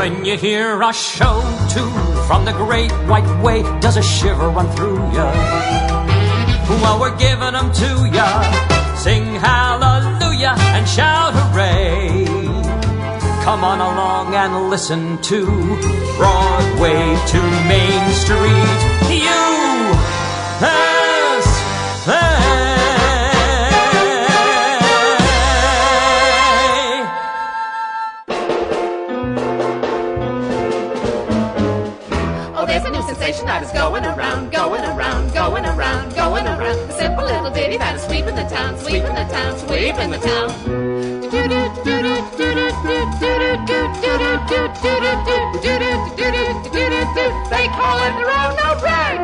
When you hear a show tune from the great white way, does a shiver run through ya? Well, we're giving them to ya. Sing hallelujah and shout hooray. Come on along and listen to Broadway to Main Street. USA. That is going around, going around, going around, going around. A simple little ditty that is sweeping the town, sweeping the town, sweeping the town. They call it the wrong note rag.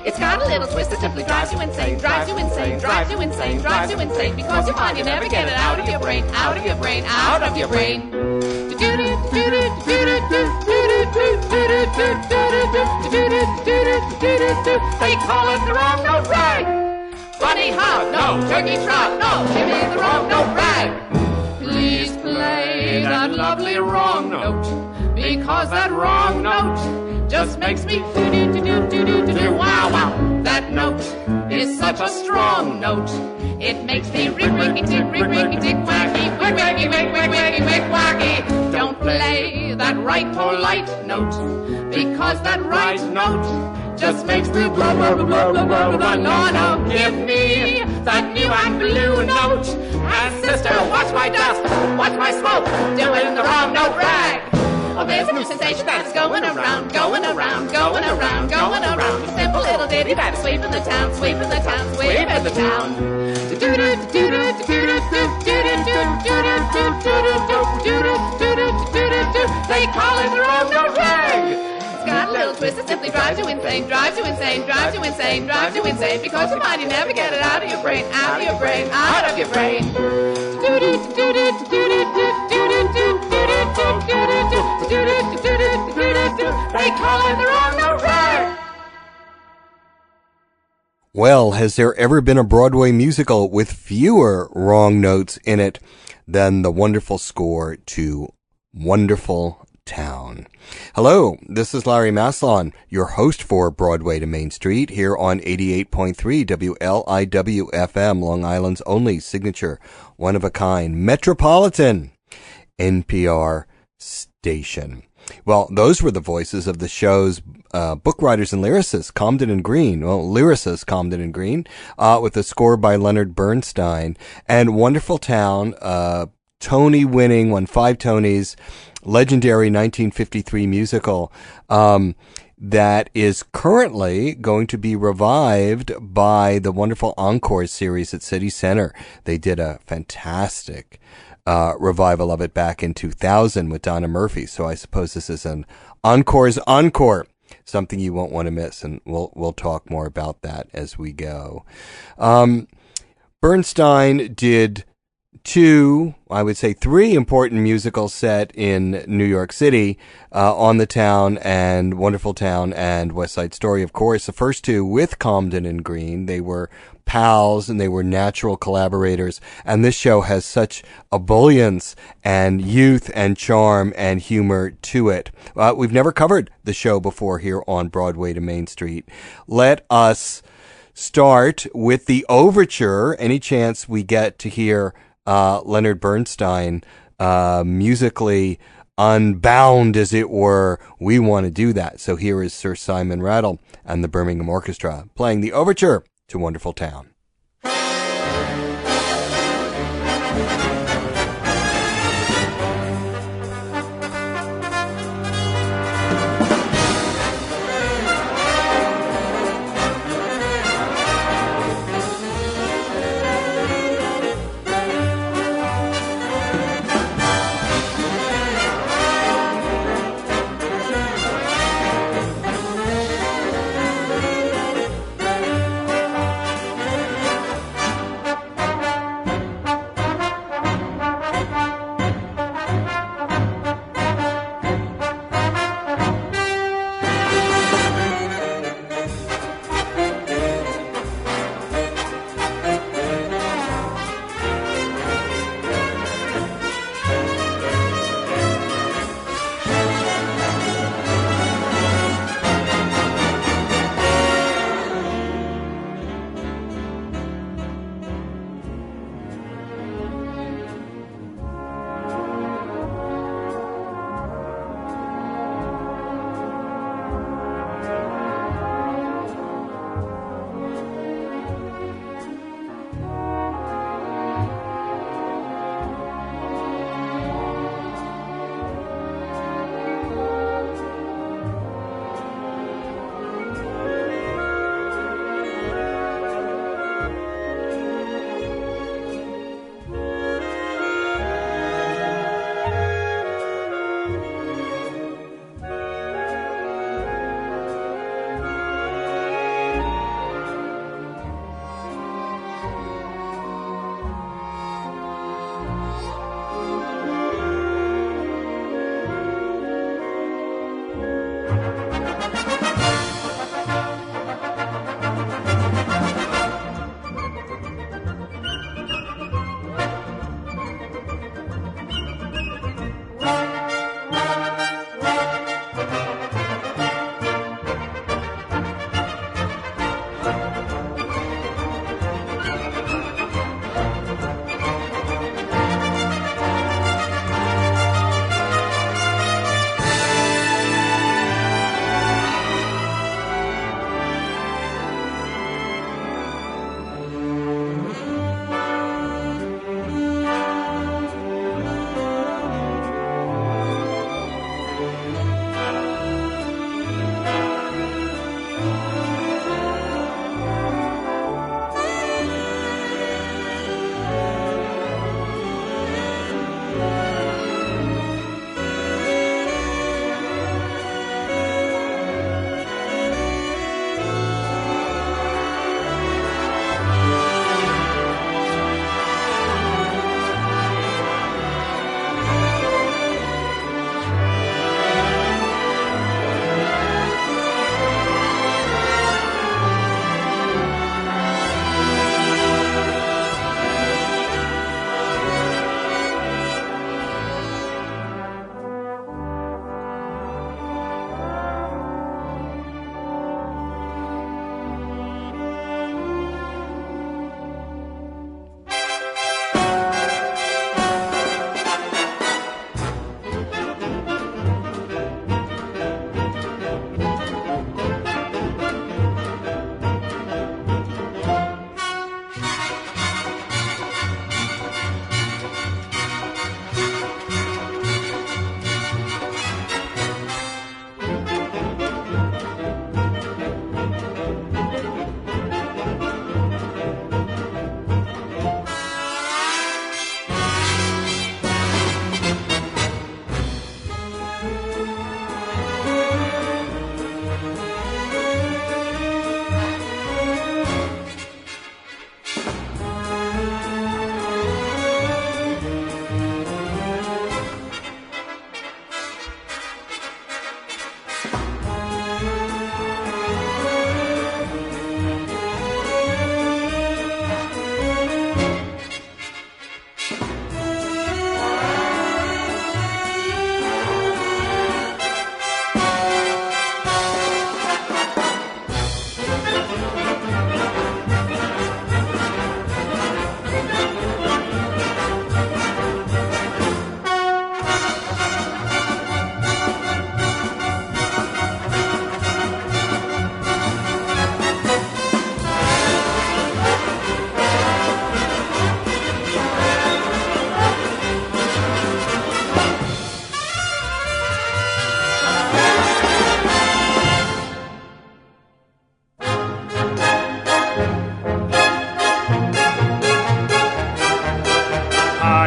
It's got a little twist that simply drives you insane, drives you insane, drives you insane, drives you insane, because you find you never get it out of your brain, out of your brain, out of your brain. They call it the wrong note rag. Bunny hop, no. Turkey trot, no. Give me the wrong note rag. Please play that lovely wrong note, because that wrong note just makes me do wow wow. That note is such a strong note. It makes me rick-ricky tick, wacky, wick-wacky, wick-wacky, wick-wacky. Don't play that right polite note, because that right note just makes me blah, blah, blah, blah, blah, blah, blah. No, give me that new and blue note. And sister, watch my dust, watch my smoke, doing the wrong note rag. Oh, there's a new sensation that is going around, going around, going around, going around. A simple little ditty that is sweeping the town, sweeping the town, sweeping the town. They call it the wrong note rag. It's got a little twist that simply drives you insane, drives you insane, drives you insane, drives you insane, because you find you never get it out of your brain, out of your brain, out of your brain. They call it the wrong note rag. Well, has there ever been a Broadway musical with fewer wrong notes in it than the wonderful score to Wonderful Town? Hello, this is Larry Maslon, your host for Broadway to Main Street here on 88.3 WLIW-FM, Long Island's only signature, one-of-a-kind, metropolitan NPR station. Well, those were the voices of the show's book writers and lyricists, Comden-and-Green. Well, lyricist Comden-and-Green, with a score by Leonard Bernstein. And Wonderful Town, Tony-winning, won 5 Tonys, legendary 1953 musical that is currently going to be revived by the wonderful Encore series at City Center. They did a fantastic revival of it back in 2000 with Donna Murphy. So I suppose this is an encore's encore, something you won't want to miss, and we'll talk more about that as we go. Bernstein did 2, I would say 3 important musicals set in New York City, On the Town and Wonderful Town and West Side Story, of course. The first 2 with Comden-and-Green. They were pals and they were natural collaborators. And this show has such ebullience and youth and charm and humor to it. We've never covered the show before here on Broadway to Main Street. Let us start with the overture. Any chance we get to hear Leonard Bernstein musically unbound, as it were, we want to do that. So here is Sir Simon Rattle and the Birmingham Orchestra playing the overture to Wonderful Town.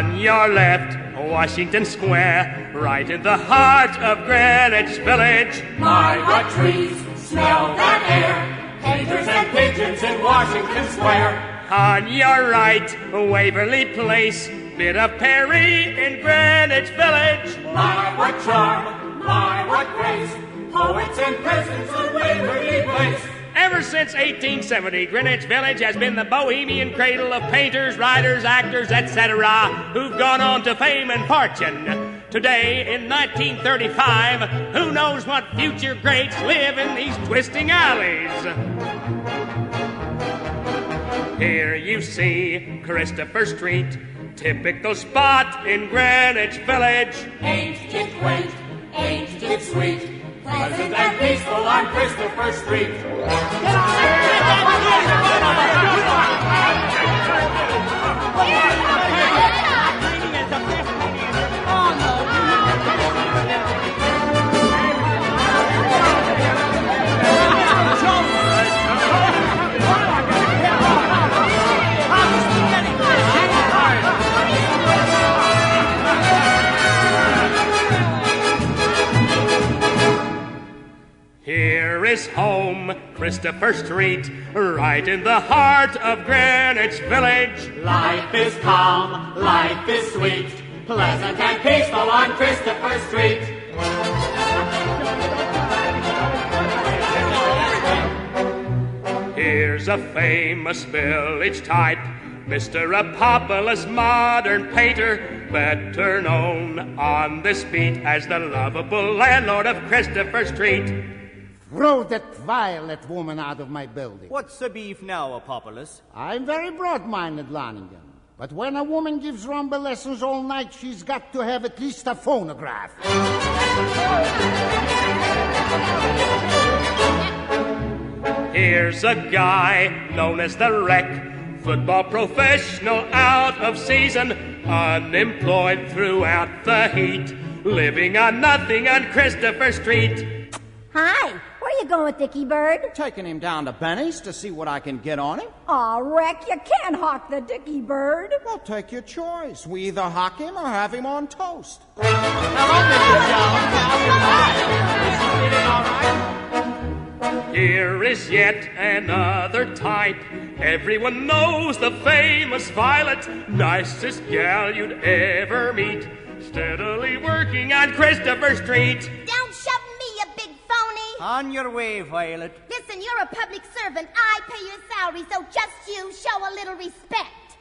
On your left, Washington Square, right in the heart of Greenwich Village. My, what trees smell that air, haters and pigeons in Washington Square. On your right, Waverly Place, bit of Perry in Greenwich Village. My, what charm, my, what grace, poets and peasants in Waverly Place. Ever since 1870, Greenwich Village has been the bohemian cradle of painters, writers, actors, etc., who've gone on to fame and fortune. Today, in 1935, who knows what future greats live in these twisting alleys. Here you see Christopher Street, typical spot in Greenwich Village. Ain't it quaint, ain't it sweet, pleasant and peaceful on Christopher Street. Here is home, Christopher Street, right in the heart of Greenwich Village. Life is calm, life is sweet, pleasant and peaceful on Christopher Street. Here's a famous village type, Mr. Apopoulos, modern painter, better known on this beat as the lovable landlord of Christopher Street. Throw that violet woman out of my building. What's the beef now, Apopoulos? I'm very broad-minded, Lonigan. But when a woman gives rumba lessons all night, she's got to have at least a phonograph. Here's a guy known as the Wreck, football professional out of season, unemployed throughout the heat, living on nothing on Christopher Street. Hi, where you going, Dickie Bird? Taking him down to Benny's to see what I can get on him. Aw, Rick, you can't hawk the Dickie Bird. Well, take your choice. We either hock him or have him on toast. Here is yet another type. Everyone knows the famous Violet, nicest gal you'd ever meet, steadily working on Christopher Street. Don't shove me, you big phony. On your way, Violet. Listen, you're a public servant. I pay your salary, so just you show a little respect.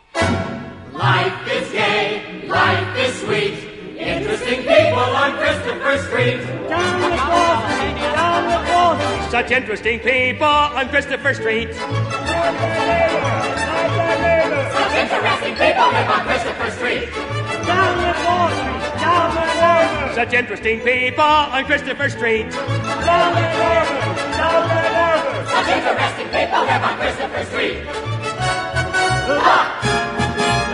Life is gay, life is sweet, interesting people on Christopher Street. Down with Wall Street! Down with Wall Street! Such interesting people on Christopher Street. Such interesting people live on Christopher Street. Down with Wall Street! Down with labor! Such interesting people on Christopher Street. Down with labor! Down with labor! Such interesting people live on Christopher Street. Look!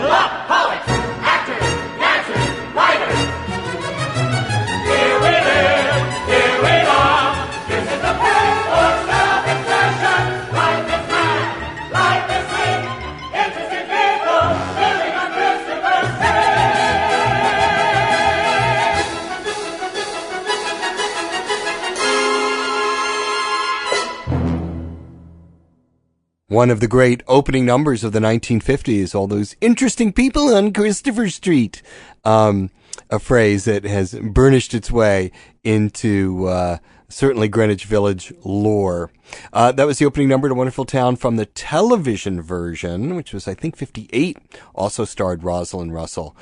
Look! Poets, actors, dancers, writers. Here we live, here we love. This is the place for self-expression. Life is mad, life is sweet. Interesting people living on Christopher One of the great opening numbers of the 1950s, all those interesting people on Christopher Street. A phrase that has burnished its way into certainly Greenwich Village lore. That was the opening number to Wonderful Town from the television version, which was, I think, 58. Also starred Rosalind Russell.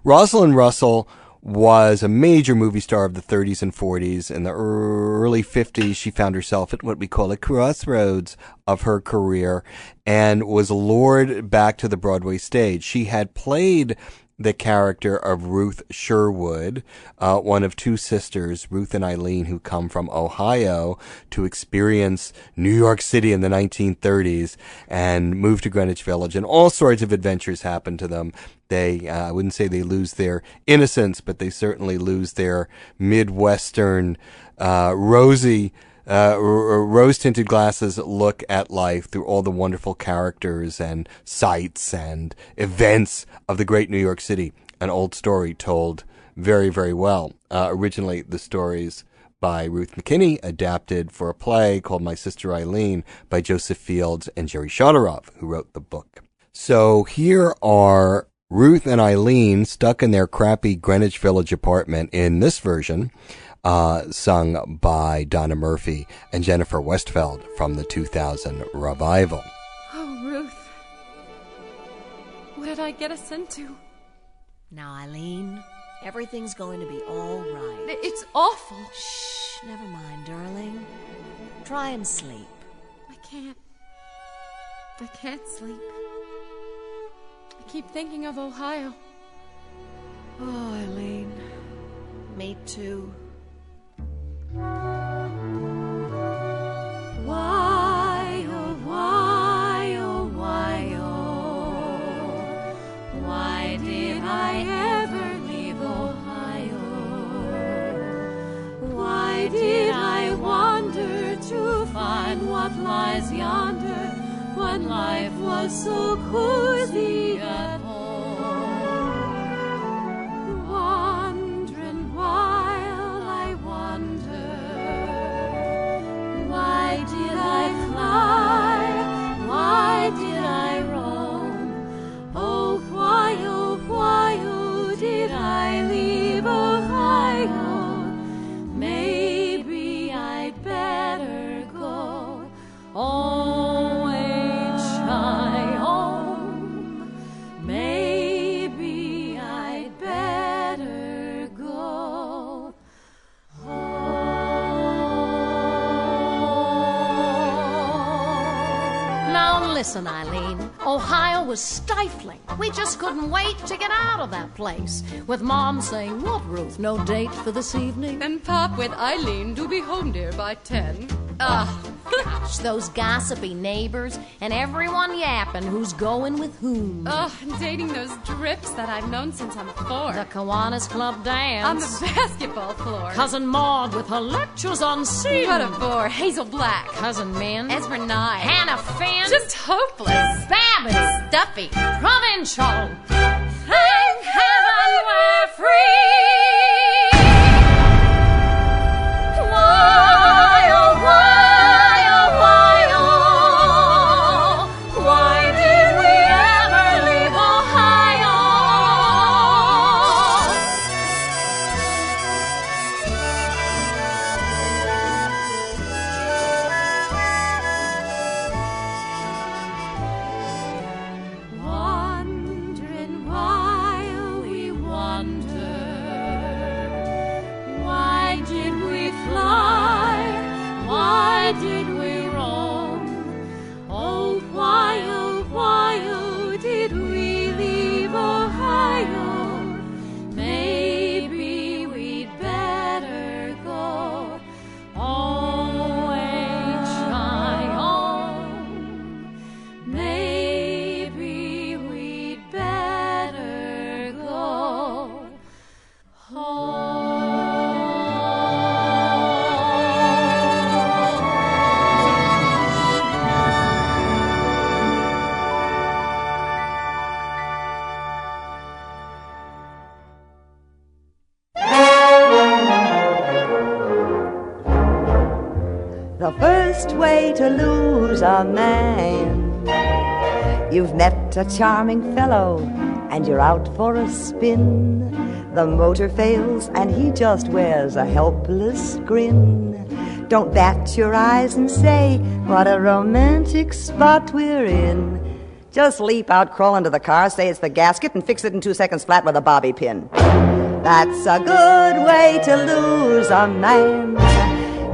Rosalind Russell was a major movie star of the 30s and 40s. In the early 50s, she found herself at what we call a crossroads of her career and was lured back to the Broadway stage. She had played the character of Ruth Sherwood, one of two sisters, Ruth and Eileen, who come from Ohio to experience New York City in the 1930s and move to Greenwich Village, and all sorts of adventures happen to them. They, I wouldn't say they lose their innocence, but they certainly lose their Midwestern, rosy rose-tinted glasses look at life through all the wonderful characters and sights and events of the great New York City. An old story told very, very well. Originally, the stories by Ruth McKinney, adapted for a play called My Sister Eileen by Joseph Fields and Jerry Chodorov, who wrote the book. So here are Ruth and Eileen stuck in their crappy Greenwich Village apartment in this version, sung by Donna Murphy and Jennifer Westfeld from the 2000 revival. Oh, Ruth. What did I get us into? Now, Eileen, everything's going to be all right. It's awful. Shh, never mind, darling. Try and sleep. I can't sleep. I keep thinking of Ohio. Oh, Eileen. Me too. Why, oh, why, oh, why, oh, why did I ever leave Ohio? Why did I wander to find what lies yonder when life was so cozy at home? Wandering while I wander, why did I fly? Why did I roam? Oh, why, did I leave Ohio? Maybe I'd better go. Oh, home. Maybe I'd better go home. Now listen, Eileen. Ohio was stifling. We just couldn't wait to get out of that place. With Mom saying, "What, Ruth, no date for this evening?" And Pop with Eileen to be home, dear, by 10. Gosh, those gossipy neighbors and everyone yapping who's going with whom. Dating those drips that I've known since I'm 4. The Kiwanis Club dance. On the basketball floor. Cousin Maud with her lectures on sin. What a bore. Hazel Black. Cousin Min. Ezra Nye. Hannah Finn. Just hopeless. Babbitt. Stuffy. Provincial. Thank heaven we're free. Why, oh, why, oh, why, oh, why did we ever leave Ohio? Wandering while we wander, why did we fly? Why did we roam? Oh, why, did we leave Ohio? Maybe we'd better go. Oh, maybe we'd better go home. The first way to lose a man. You've met a charming fellow and you're out for a spin. The motor fails and he just wears a helpless grin. Don't bat your eyes and say, what a romantic spot we're in. Just leap out, crawl into the car, say it's the gasket, and fix it in 2 seconds flat with a bobby pin. That's a good way to lose a man.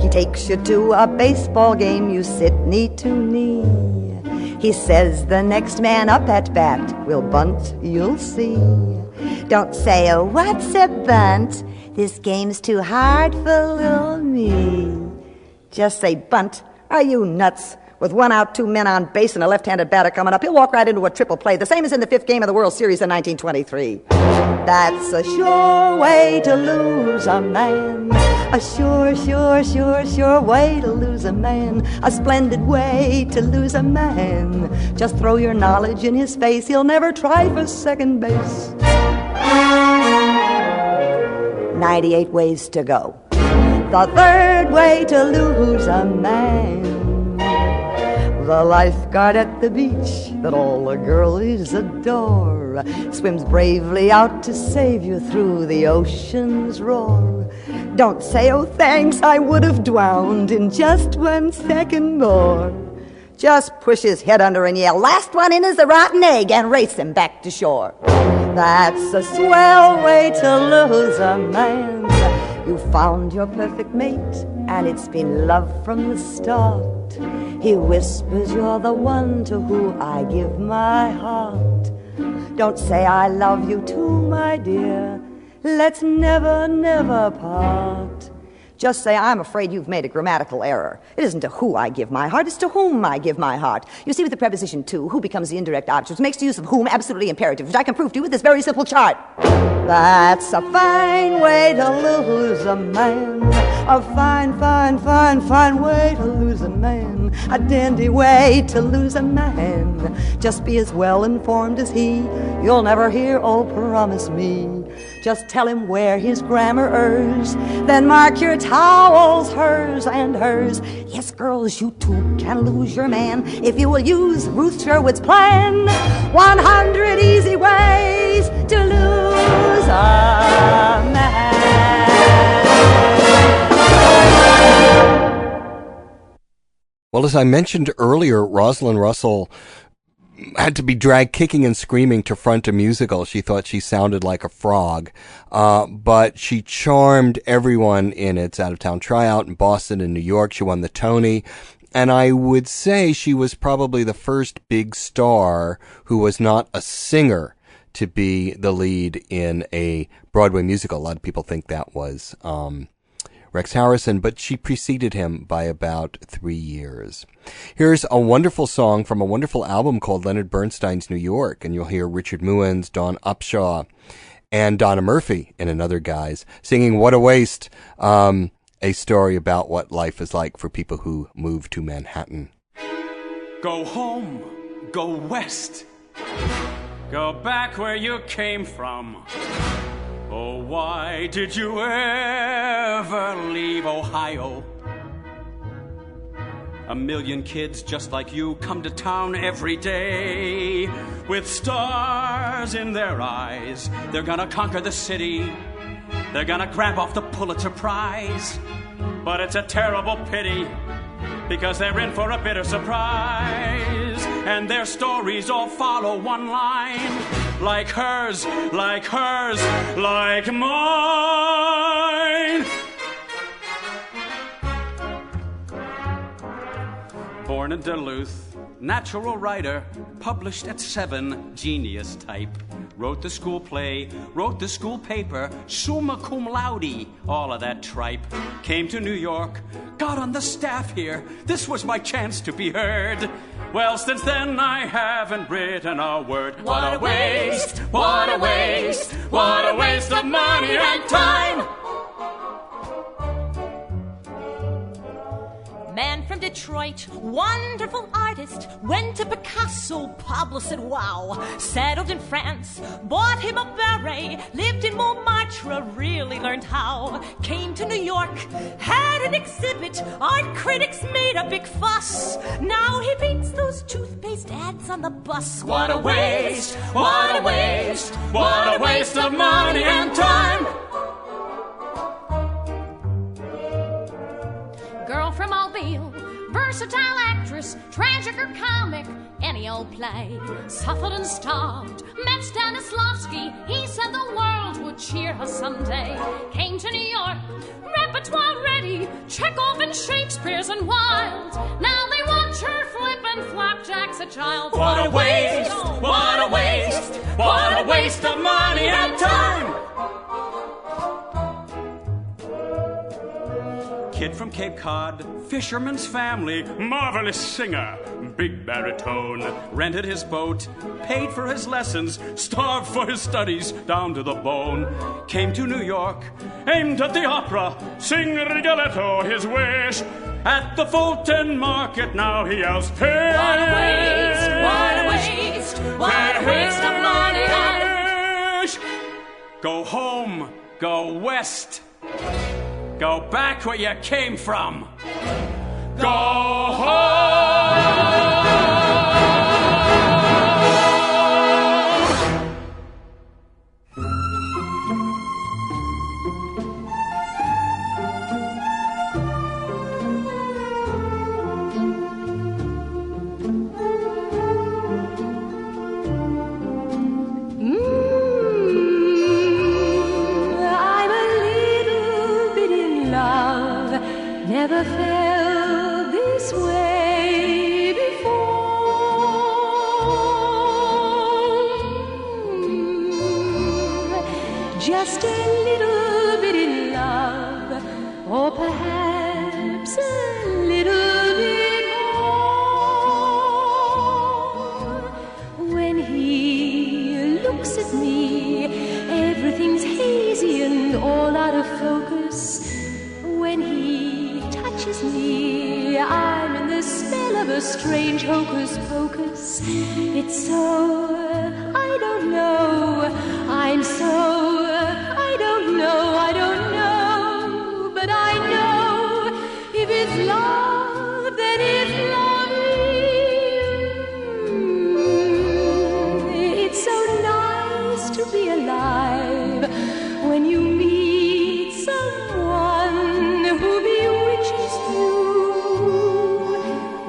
He takes you to a baseball game, you sit knee to knee. He says the next man up at bat will bunt, you'll see. Don't say, oh, what's a bunt? This game's too hard for little me. Just say, bunt. Are you nuts? With 1 out, 2 men on base and a left-handed batter coming up, he'll walk right into a triple play, the same as in the 5th game of the World Series in 1923. That's a sure way to lose a man. A sure way to lose a man. A splendid way to lose a man. Just throw your knowledge in his face. He'll never try for second base. 98 ways to go. The third way to lose a man. The lifeguard at the beach that all the girlies adore swims bravely out to save you through the ocean's roar. Don't say, oh thanks, I would have drowned in just 1 second more. Just push his head under and yell, last one in is a rotten egg, and race him back to shore. That's a swell way to lose a man. You found your perfect mate, and it's been love from the start. He whispers you're the one to who I give my heart. Don't say I love you too, my dear. Let's never, never part. Just say, I'm afraid you've made a grammatical error. It isn't to who I give my heart, it's to whom I give my heart. You see, with the preposition to, who becomes the indirect object, which makes the use of whom absolutely imperative, which I can prove to you with this very simple chart. That's a fine way to lose a man. A fine way to lose a man. A dandy way to lose a man. Just be as well informed as he. You'll never hear, oh, promise me. Just tell him where his grammar errs. Then mark your towels, hers and hers. Yes, girls, you too can lose your man if you will use Ruth Sherwood's plan. 100 easy ways to lose a man. Well, as I mentioned earlier, Rosalind Russell had to be dragged kicking and screaming to front a musical. She thought she sounded like a frog. But she charmed everyone in its out-of-town tryout in Boston and New York. She won the Tony. And I would say she was probably the first big star who was not a singer to be the lead in a Broadway musical. A lot of people think that was Rex Harrison, but she preceded him by about 3 years. Here's a wonderful song from a wonderful album called Leonard Bernstein's New York, and you'll hear Richard Muens, Dawn Upshaw, and Donna Murphy and another guys singing What a Waste, a story about what life is like for people who move to Manhattan. Go home, go west, go back where you came from. Oh, why did you ever leave Ohio? A million kids just like you come to town every day with stars in their eyes. They're gonna conquer the city. They're gonna grab off the Pulitzer Prize. But it's a terrible pity because they're in for a bitter surprise. And their stories all follow one line. Like hers, like hers, like mine. Born in Duluth, natural writer, published at 7, genius type. Wrote the school play, wrote the school paper, summa cum laude, all of that tripe. Came to New York, got on the staff here. This was my chance to be heard. Well, since then I haven't written a word. What a waste, what a waste, what a waste of money and time. Man from Detroit, wonderful artist, went to Picasso, Pablo said wow, settled in France, bought him a beret, lived in Montmartre, really learned how, came to New York, had an exhibit, art critics made a big fuss, now he paints those toothpaste ads on the bus. What a waste, what a waste, what a waste of money and time. Girl from Mobile, versatile actress, tragic or comic, any old play. Suffered and starved, met Stanislavski. He said the world would cheer her someday. Came to New York, repertoire ready, Chekhov and Shakespeare's and Wilde. Now they watch her flippin' flapjacks a child. What a waste, what a waste, what a waste of money and time. kid from Cape Cod, fisherman's family, marvelous singer, big baritone, rented his boat, paid for his lessons, starved for his studies down to the bone, came to New York, aimed at the opera, sing Rigoletto his wish. At the Fulton Market now he yells, hey! What a waste, what a waste, what a waste of money and fish! Go home, go west, go back where you came from. Go home! Never felt this way before. Just a little bit in love, or perhaps a little bit more. When he looks at me, everything's hazy and all out of focus. When he touches me, I'm in the spell of a strange hocus pocus. It's so, I don't know, I'm so, I don't know, but I know if it's love, then it's love. It's so nice to be alive when you meet someone who bewitches you.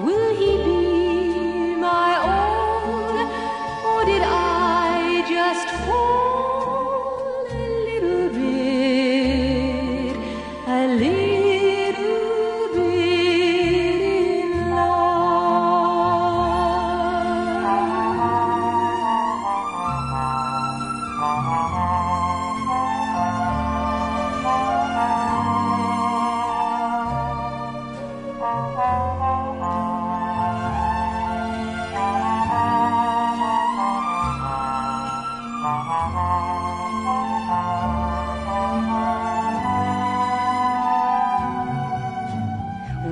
Will he be my own, or did I just fall a little bit in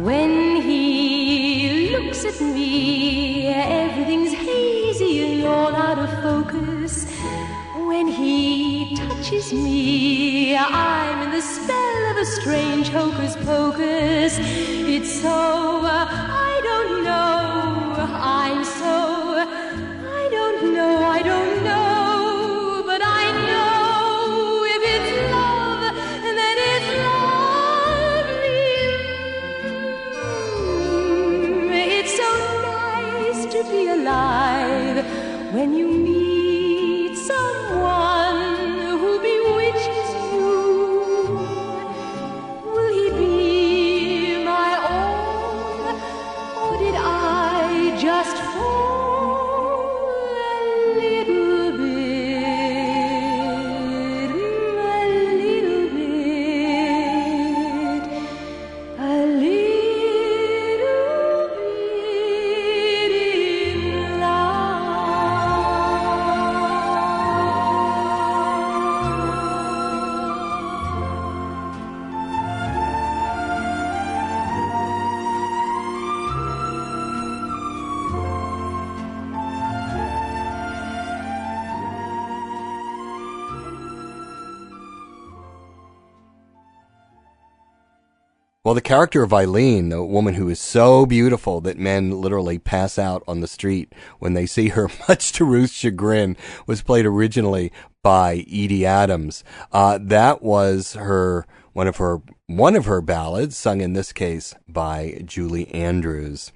When he looks at me, everything's hazy and all out of focus. When he touches me, I'm in the spell of a strange hocus pocus. It's so, I don't know, I'm so, I don't know, but I know if it's love, then it's lovely. It's so nice to be alive when you meet someone who bewitches you. Will he be my own, or did I just fall a little bit, a little bit in Well, the character of Eileen, the woman who is so beautiful that men literally pass out on the street when they see her, much to Ruth's chagrin, was played originally by Edie Adams. That was one of her ballads, sung in this case by Julie Andrews,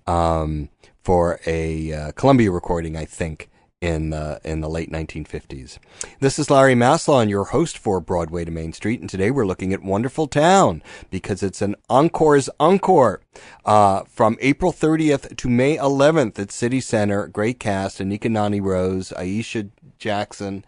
for a Columbia recording, I think, in the late 1950s. This is Larry Maslon, your host for Broadway to Main Street, and today we're looking at Wonderful Town because it's an encore's encore from April 30th to May 11th at City Center. Great cast: Anika Nani Rose, Aisha Jackson,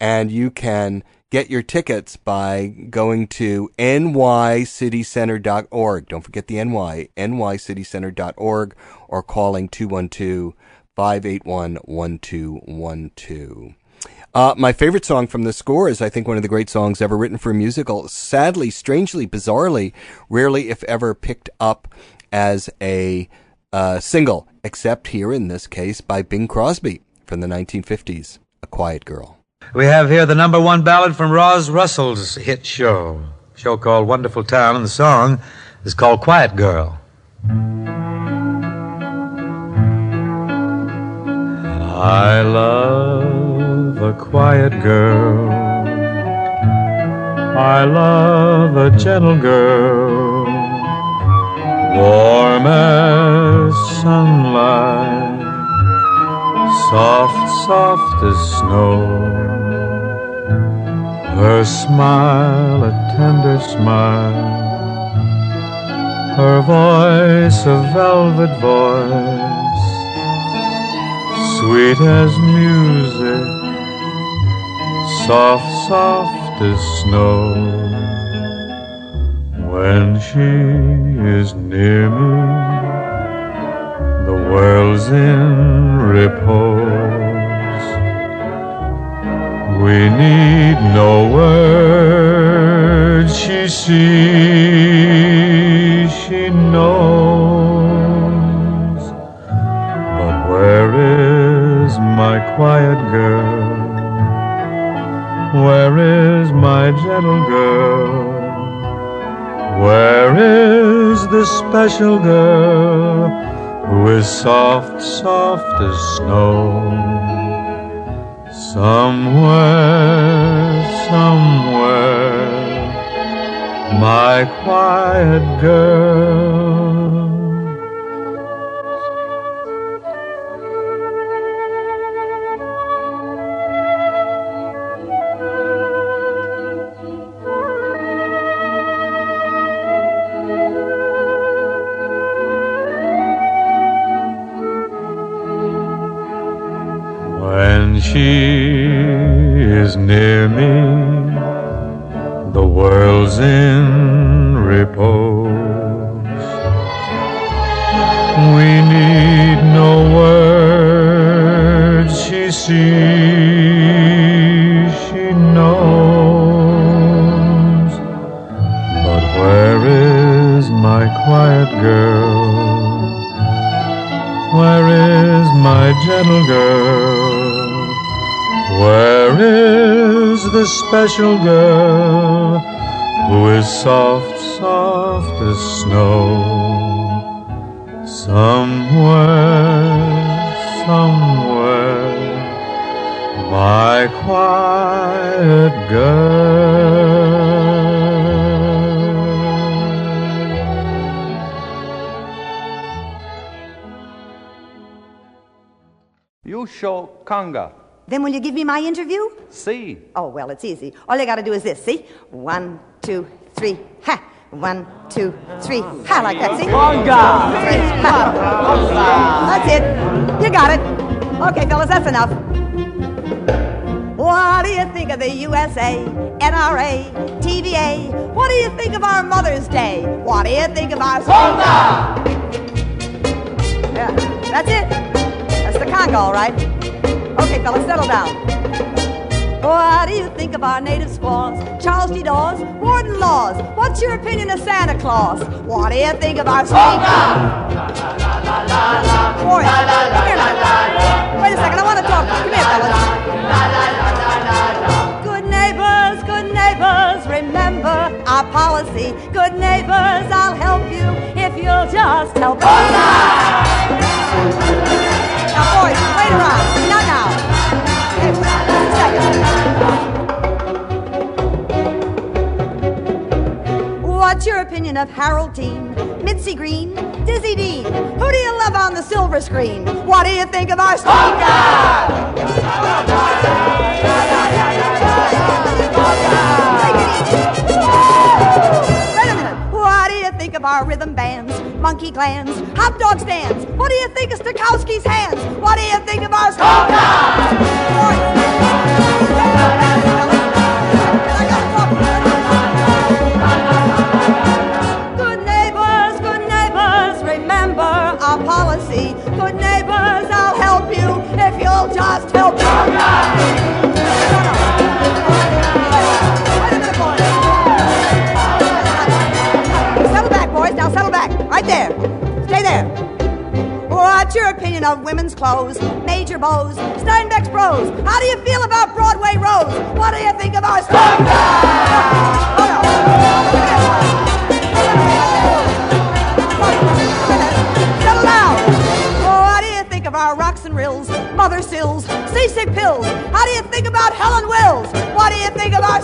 and you can get your tickets by going to nycitycenter.org. Don't forget the NY, nycitycenter.org, or calling 212-581-1212. My favorite song from the score is, I think, one of the great songs ever written for a musical. Sadly, strangely, bizarrely, rarely, if ever, picked up as a single, except here in this case by Bing Crosby from the 1950s, A Quiet Girl. We have here the number one ballad from Roz Russell's hit show called Wonderful Town, and the song is called Quiet Girl. I love a quiet girl. I love a gentle girl, warm as sunlight, soft, soft as snow. Her smile, a tender smile, her voice, a velvet voice, sweet as music, soft, soft as snow. When she is near me, the world's in repose. We need no words. She sees, she knows. But where is my quiet girl? Where is my gentle girl? Where is the special girl who is soft, soft as snow? Somewhere, somewhere, my quiet girl. When she is near me, the world's in repose. We need no words. She sees, she knows. But where is my quiet girl? Where is my gentle girl? Where is the special girl who is soft, soft as snow? Somewhere, somewhere, my quiet girl. You show conga. Then will you give me my interview? See. Oh, well, it's easy. All you got to do is this, see? 1, 2, 3, ha! 1, 2, 3, ha! Like that, see? Conga! 3, ha! That's it. You got it. Okay, fellas, that's enough. What do you think of the USA, NRA, TVA? What do you think of our Mother's Day? What do you think of our... Conga! Yeah, that's it. That's the conga, all right. Okay, fellas, settle down. What do you think of our native squaws? Charles D. Dawes, Warden Laws. What's your opinion of Santa Claus? What do you think of our sweet... Boy, come here now. Wait a second, I want to talk. Come here, fellas. Good neighbors, remember our policy. Good neighbors, I'll help you if you'll just help me. Now, boys, wait around. Not now. Hey, just a second. What's your opinion of Harold Teen, Mitzi Green, Dizzy Dean? Who do you love on the silver screen? What do you think of our conga? Wait a minute. What do you think of our rhythm bands, monkey glands, hot dog stands? What do you think of Stokowski's hands? What do you think of our conga? million of women's clothes, major bows, Steinbeck's prose. How do you feel about Broadway Rose? What do you think of our Settle down. Oh, how do you think of our rocks and rills, mother sills, seasick pills? How do you think about Helen Wills? What do you think of our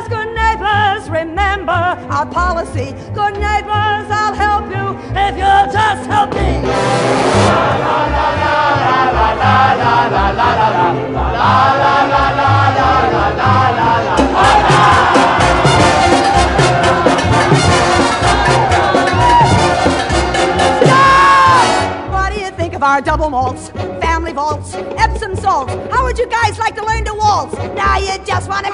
Good neighbors, remember our policy. Good neighbors, I'll help you if you'll just help me. What do you think of our double malts, family vaults, Epsom salts? How would you guys like to learn to waltz? Now you just want to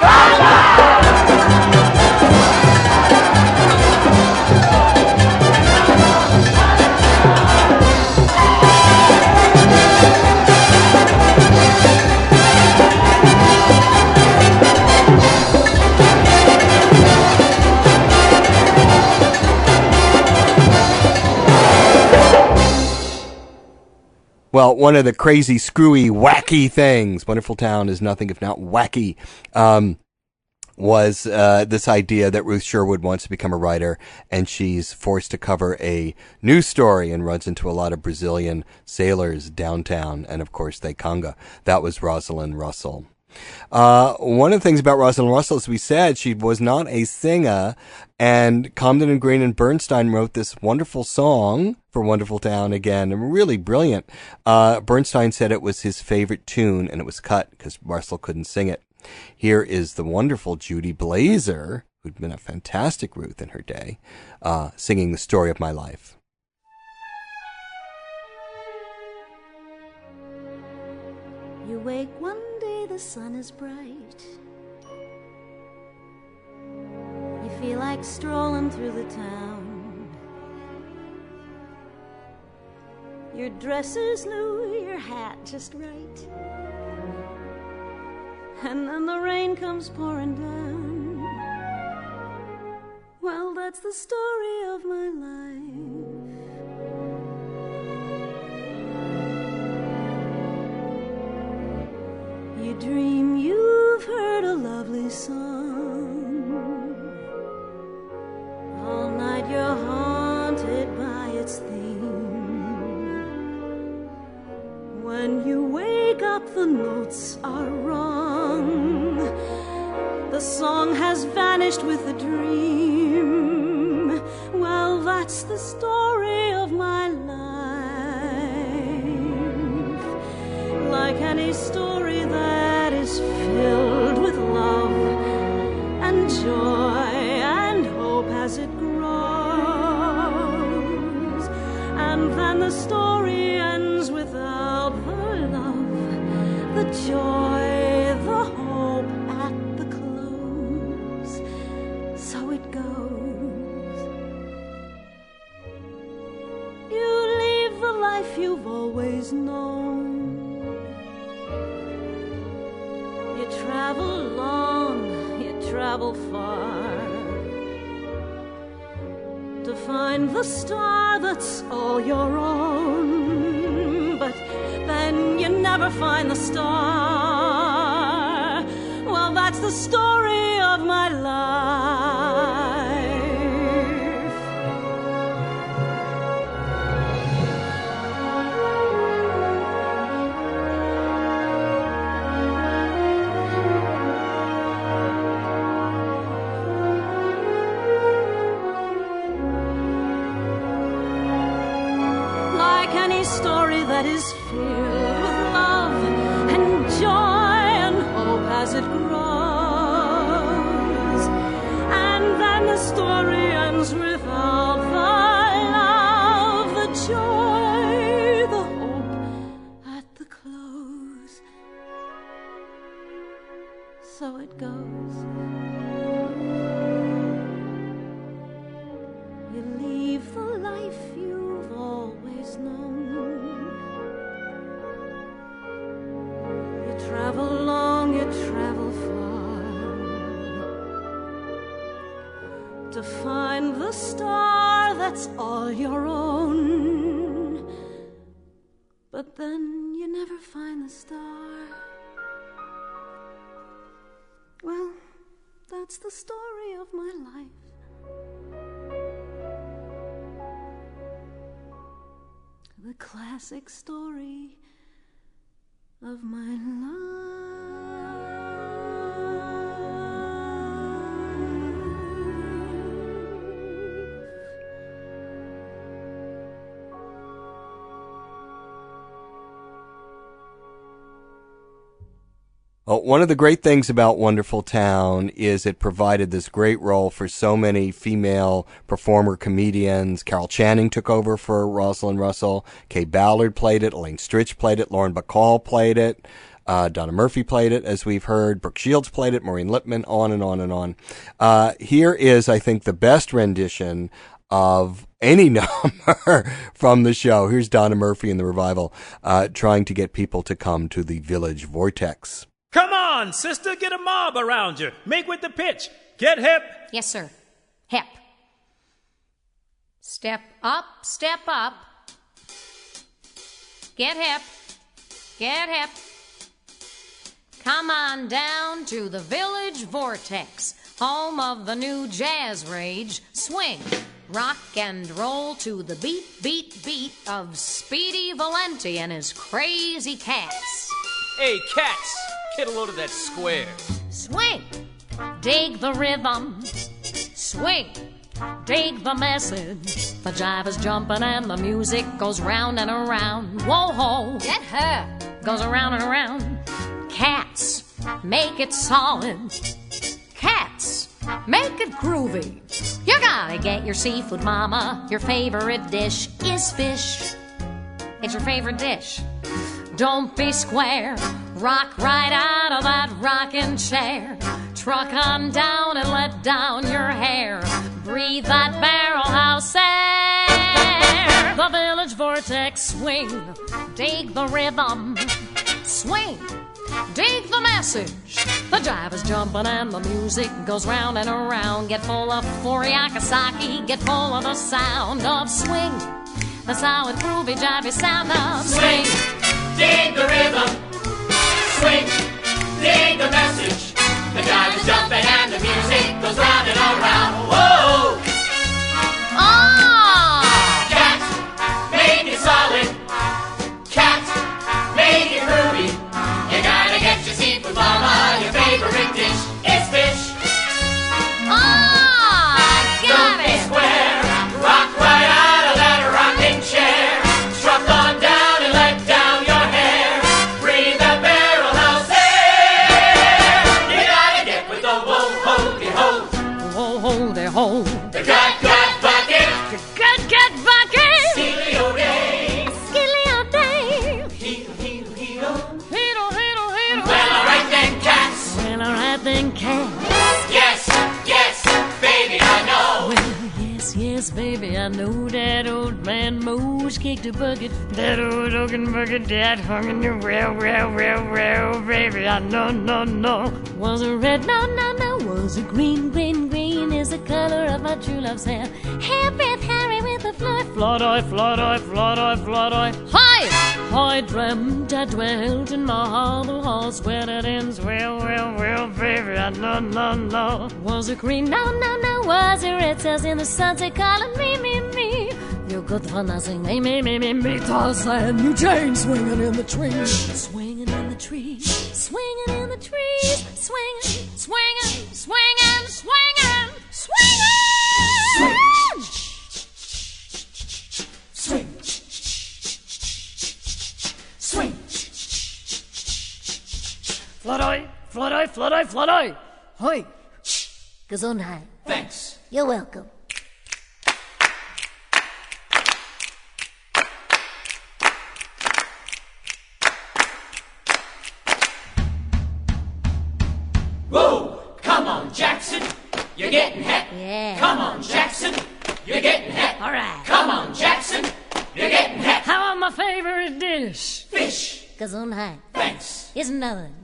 Well, one of the crazy, screwy, wacky things, Wonderful Town is nothing if not wacky, was this idea that Ruth Sherwood wants to become a writer, and she's forced to cover a news story and runs into a lot of Brazilian sailors downtown, and of course they conga. That was Rosalind Russell. One of the things about Rosalind Russell, as we said, she was not a singer, and Comden-Green and Bernstein wrote this wonderful song for Wonderful Town again, and really brilliant. Bernstein said it was his favorite tune, and it was cut because Russell couldn't sing it. Here is the wonderful Judy Blazer, who'd been a fantastic Ruth in her day, singing The Story of My Life. You wake one day, the sun is bright. You feel like strolling through the town. Your dress is new, your hat just right. And then the rain comes pouring down. Well, that's the story of my life. You dream you've heard a lovely song. All night you're haunted by its theme. When you wake up, the notes are wrong. The song has vanished with the dream. Well, that's the story of my life. Like any story that is filled with love and joy and hope as it grows. And then the story ends without the love, the joy, the hope at the close. So it goes. You leave the life you've always known. You travel long, you travel far, to find the star that's all your own. But then you never find the star. Well, that's the story of my life. Story that is filled with love and joy and hope as it grows. And then the story ends without the love, the joy, the hope at the close. So it goes. You leave the life you've always known. Travel long, you travel far, your own. But then you never find the star. Well, that's the story of my life. The classic story of my life. One of the great things about Wonderful Town is it provided this great role for so many female performer comedians. Carol Channing took over for Rosalind Russell. Kay Ballard played it. Elaine Stritch played it. Lauren Bacall played it. Donna Murphy played it, as we've heard. Brooke Shields played it. Maureen Lipman, on and on and on. Here is, I think, the best rendition of any number from the show. Here's Donna Murphy in the revival, trying to get people to come to the Village Vortex. Come on, sister, get a mob around you. Make with the pitch. Get hip. Yes, sir. Hip. Step up, step up. Get hip. Get hip. Come on down to the Village Vortex, home of the new jazz rage. Swing, rock and roll to the beat, beat, beat of Speedy Valenti and his crazy cats. Hey, cats, get a load of that square. Swing, dig the rhythm. Swing, dig the message. The jive is jumping and the music goes round and around. Whoa-ho, get her, goes around and around. Cats, make it solid. Cats, make it groovy. You gotta get your seafood, mama. Your favorite dish is fish. It's your favorite dish. Don't be square. Rock right out of that rocking chair. Truck on down and let down your hair. Breathe that barrel house air. The Village Vortex, swing. Dig the rhythm. Swing. Dig the message. The jive is jumping and the music goes round and around. Get full of Furiakasaki. Get full of the sound of swing. The solid, groovy, jivey sound of swing. Dig the rhythm. Swing. Dig the message. The jive is jumping and the music goes round and around. Whoa! Ah! Cat, make it solid. Cat, make it groovy. You gotta get your seafood, mama. Your favorite dish is fish. Ah! Don't be square. Rock right out of that rocking chair. Strut on down and let down your hair. Breathe that barrel house air. You gotta get with the whoa-ho-de-ho. Whoa-ho-de-ho. The gut bucket. The gut bucket. Skilly-o-day. Skilly-o-day. Heel-heel-heel. Heedle-heedle-heedle. Well, alright then, cats. Well, alright then, cats. Yes, yes, baby, I know. Well, yes, baby, I know that old man Moe's kicked a bucket. That old oaken bucket that hung in the rail, baby, I know. Was it red? No. Was it green? Green is the color of my true love's hair. Hair breath Harry with a flood eye. I dreamt I dwelt in my hollow halls where it ends. Well, baby, I know. Was it green? No. Was it red? Says in the sunset calling me. You're good for nothing. Me. Tarzan, you chain swinging in the trees. Swinging in the trees. Flood eye. Hi. Gesundheit. Thanks. You're welcome. Whoa! Come on, Jackson. You're getting hep. Yeah. Come on, Jackson. You're getting hep. All right. Come on, Jackson. You're getting hep. How about my favorite dish? Fish. Gesundheit. Thanks. Here's another one.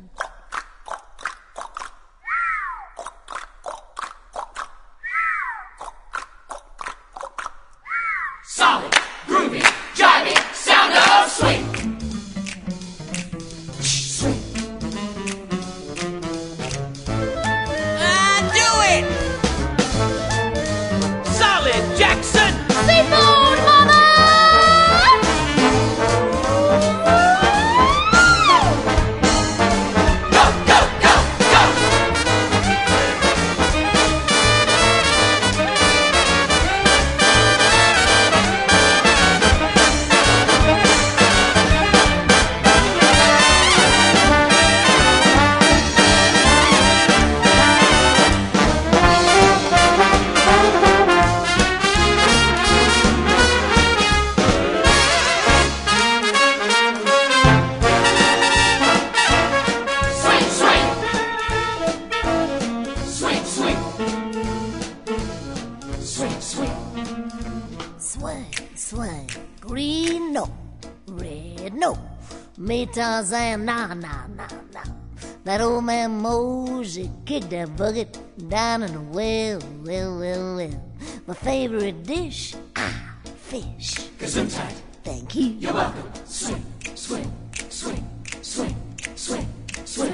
solid, groovy, jiving sound of swing. Swing. Do it! Solid, Jackson! Seafood, mother! Go, go, go, go! Swing, swing. Swing, swing. Swing, swing. Swing, swing, green no, red no. Me Tarzan, nah, nah, nah, nah. That old man Mosey kicked that bucket down in the well, well, well, well. My favorite dish, fish. Gesundheit. Thank you. You're welcome. Swing, swing, swing, swing, swing, swing.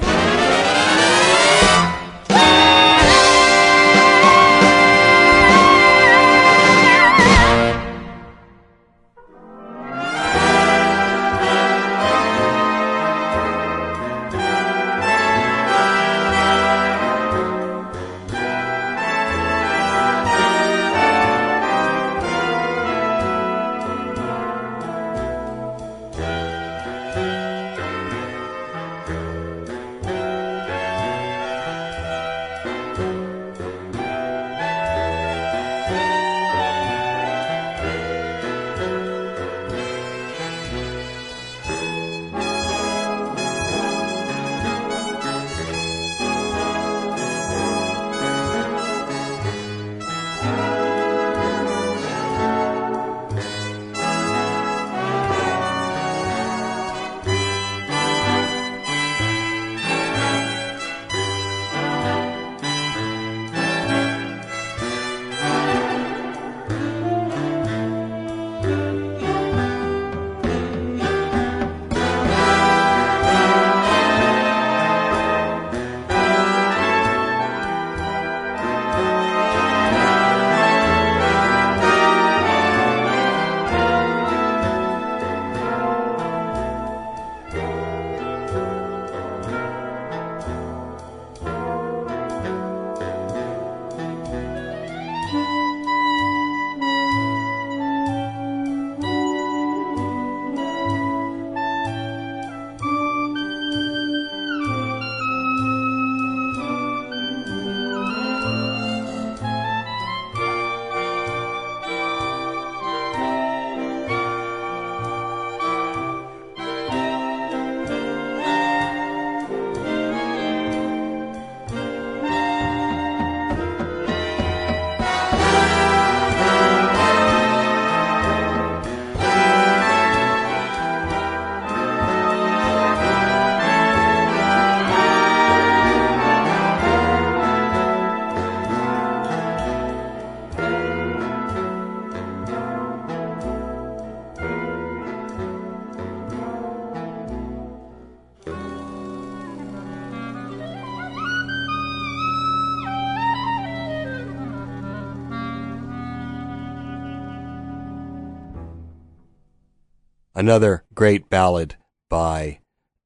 Another great ballad by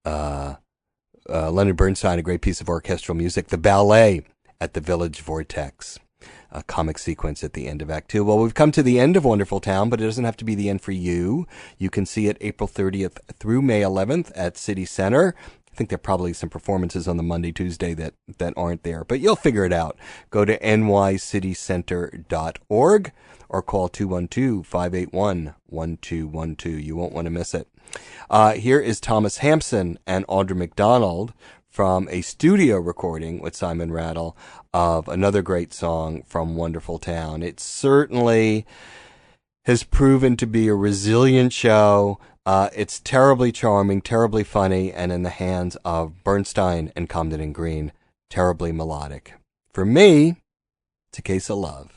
Leonard Bernstein, a great piece of orchestral music, the ballet at the Village Vortex, a comic sequence at the end of Act 2. Well, we've come to the end of Wonderful Town, but it doesn't have to be the end for you. You can see it April 30th through May 11th at City Center. I think there are probably some performances on the Monday, Tuesday that aren't there, but you'll figure it out. Go to nycitycenter.org or call 212-581-1212. You won't want to miss it. Here is Thomas Hampson and Audra McDonald from a studio recording with Simon Rattle of another great song from Wonderful Town. It certainly has proven to be a resilient show. It's terribly charming, terribly funny, and in the hands of Bernstein-Comden-Green, terribly melodic. For me, it's a case of love.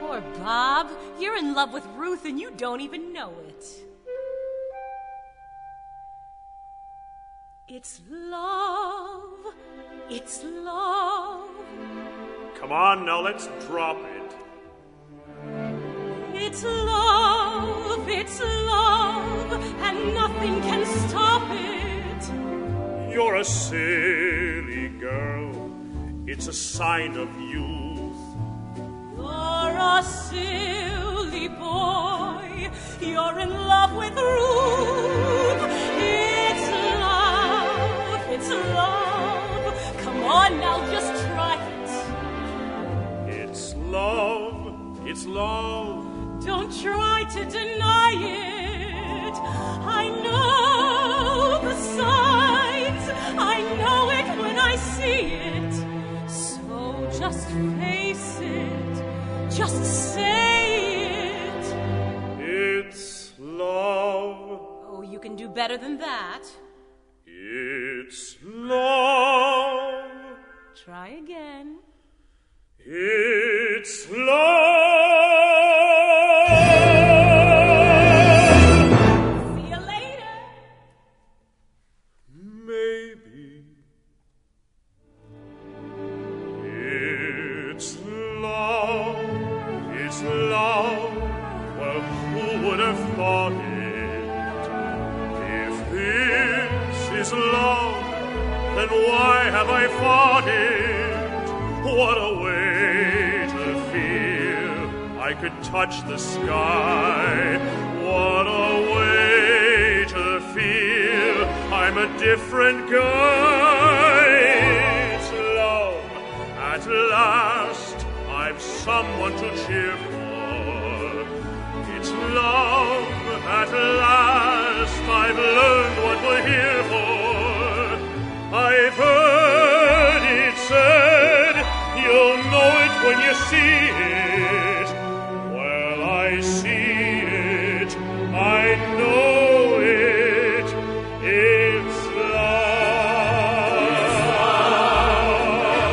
Poor Bob. You're in love with Ruth and you don't even know it. It's love. It's love. Come on, now let's drop it. It's love, and nothing can stop it. You're a silly girl. It's a sign of youth. You're a silly boy. You're in love with Ruth. It's love. Come on now, just try it. It's love. It's love. Don't try to deny it. I know the signs. I know it when I see it. So just face it. Just say it. It's love. Oh, you can do better than that. It's love. Try again. It's love. See you later. Maybe. It's love. It's love. Well, who would have thought it? If this is love, then why have I fought it? What a way to feel I could touch the sky. What a way to feel I'm a different guy. It's love. At last I've someone to cheer for. It's love. At last I've learned what we're here for. I've heard it said you'll know it when you see it. Well, I see it. I know it. It's love.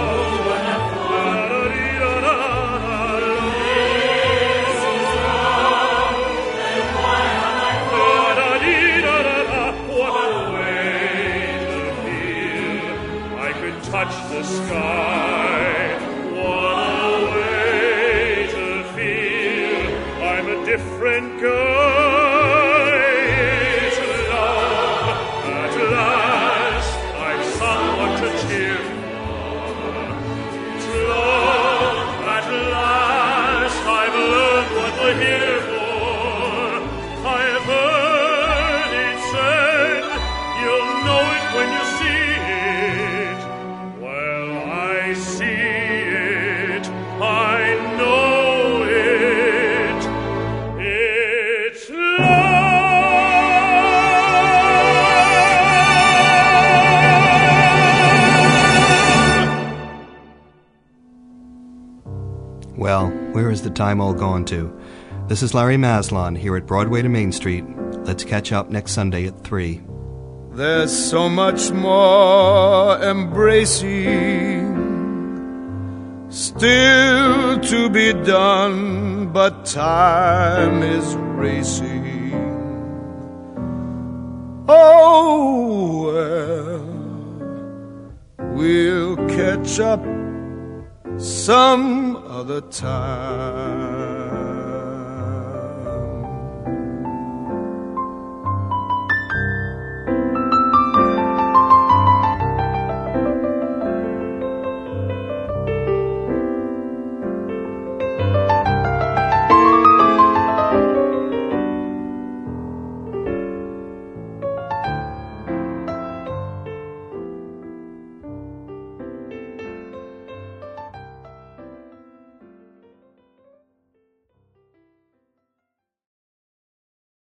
Who would have thought? This is love. Then why have I thought? What a way to feel I could touch the sky. What a way to feel I'm a different guy. It's love. At last I've someone to cheer for. It's love. At last I've learned what we're here for. I've heard it said you'll know it when you see it. Well, I see it. I know it. It's love. Well, where is the time all gone to? This is Larry Maslon here at Broadway to Main Street. Let's catch up next Sunday at 3. There's so much more embracing still to be done, but time is racing. Oh, well, we'll catch up some other time.